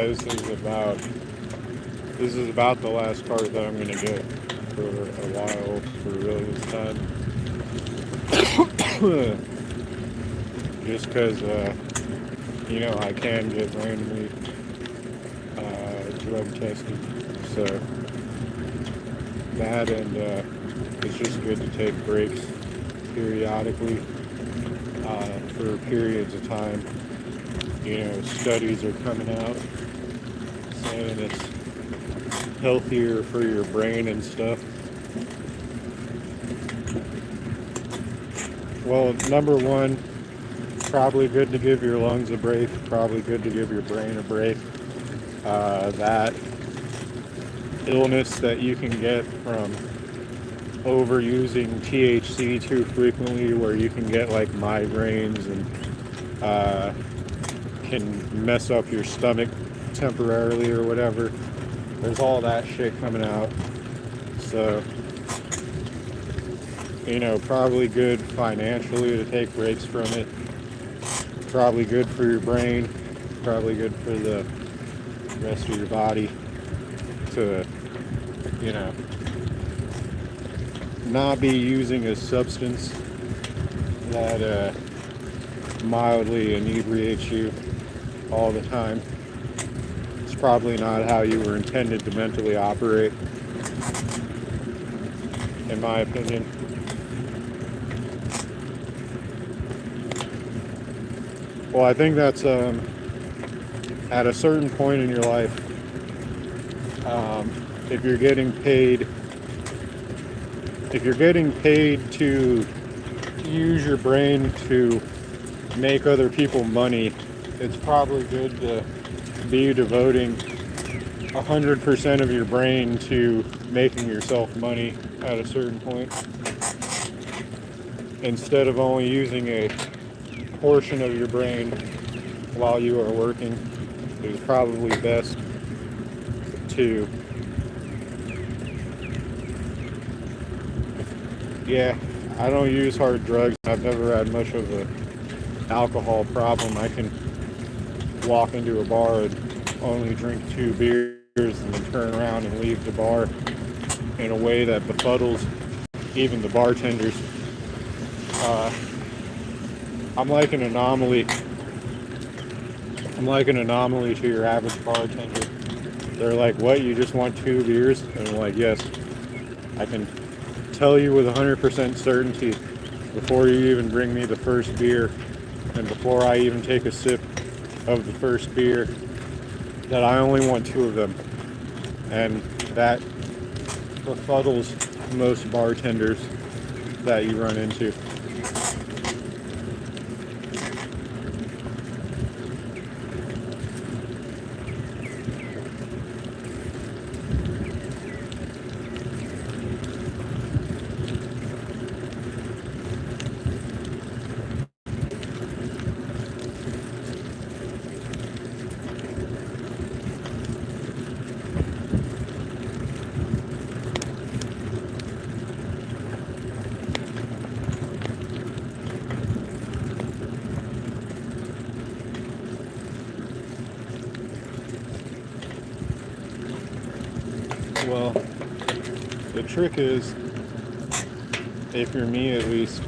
this is about the last cart that I'm gonna get for a while, for really this time. Just because, I can get randomly drug tested. So that, and it's just good to take breaks periodically for periods of time. Studies are coming out saying it's healthier for your brain and stuff. Well, number one, probably good to give your lungs a break, probably good to give your brain a break. That illness that you can get from overusing THC too frequently, where you can get like migraines and can mess up your stomach temporarily or whatever. There's all that shit coming out. So, probably good financially to take breaks from it. Probably good for your brain. Probably good for the rest of your body to, not be using a substance that mildly inebriates you all the time. It's probably not how you were intended to mentally operate, in my opinion. Well, I think that's at a certain point in your life, if you're getting paid to use your brain to make other people money, it's probably good to be devoting 100% of your brain to making yourself money at a certain point, instead of only using a portion of your brain while you are working. It's probably best to, I don't use hard drugs. I've never had much of an alcohol problem. I can walk into a bar and only drink 2 beers and then turn around and leave the bar in a way that befuddles even the bartenders. I'm like an anomaly. I'm like an anomaly to your average bartender. They're like, what, you just want 2 beers? And I'm like, yes. I can tell you with 100% certainty, before you even bring me the first beer, and before I even take a sip of the first beer, that I only want 2 of them. And that befuddles most bartenders that you run into. Well, the trick is, if you're me at least,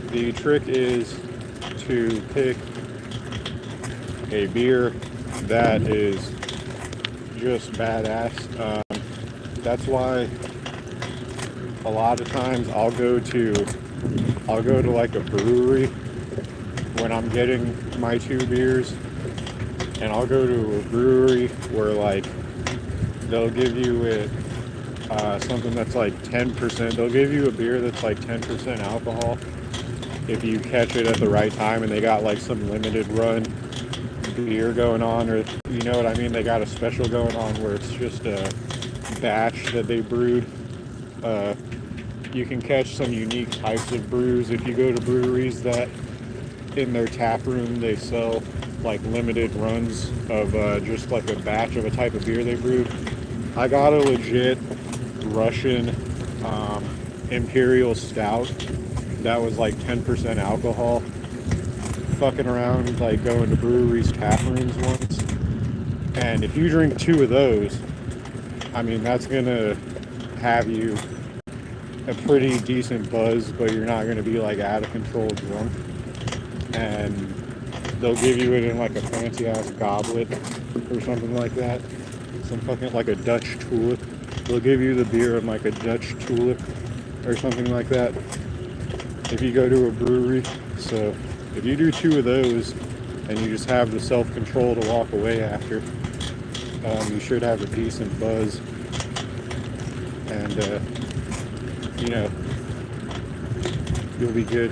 the trick is to pick a beer that is just badass. That's why a lot of times I'll go to like a brewery when I'm getting my 2 beers. And I'll go to a brewery where like they'll give you something that's like 10%. They'll give you a beer that's like 10% alcohol if you catch it at the right time, and they got like some limited run beer going on, or you know what I mean? They got a special going on where it's just a batch that they brewed. You can catch some unique types of brews if you go to breweries that in their tap room they sell like limited runs of just like a batch of a type of beer they brewed. I got a legit Russian Imperial Stout that was like 10% alcohol, fucking around, like going to breweries, tap rooms once. And if you drink 2 of those, I mean, that's gonna have you a pretty decent buzz, but you're not gonna be like out of control drunk. And they'll give you it in like a fancy ass goblet or something like that. Some fucking like a Dutch tulip. They'll give you the beer in like a Dutch tulip or something like that if you go to a brewery. So if you do 2 of those and you just have the self-control to walk away after, you should have a decent buzz. And you know, you'll be good.